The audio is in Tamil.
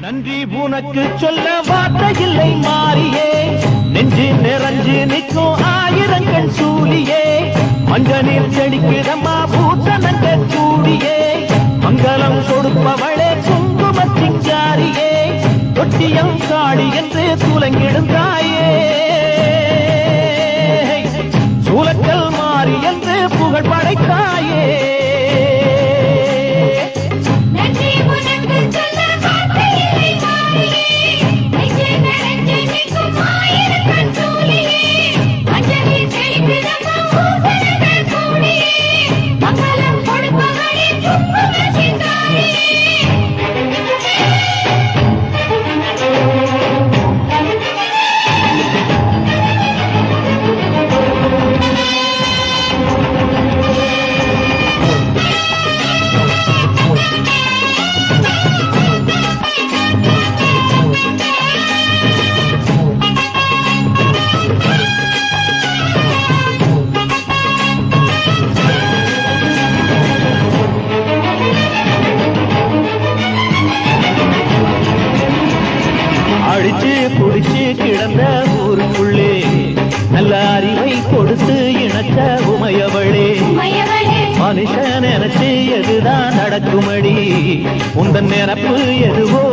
நன்றி உனக்கு சொல்ல வார்த்தை இல்லை மாறியே, நெஞ்சு நிறைஞ்சு நிற்கும் ஆயிரங்கள் சூழியே, மஞ்சளில் செடிக்குதம்மா பூசணங்க சூடியே, மங்களம் கொடுப்பவளே குங்கும சிங்காரியே, தொட்டியம் காடி என்று துலங்கிடுந்தாயே, சூலக்கல் மாறி என்று புகழ் படைத்தாயே. அடிச்சு குடிச்சு கிடந்த ஊருக்குள்ளே நல்ல அறிவை கொடுத்து இணக்க உமையவளே, மனுஷன் நினைச்சு எதுதான் நடக்குமடி, உந்தன் நினப்பு எதுவோ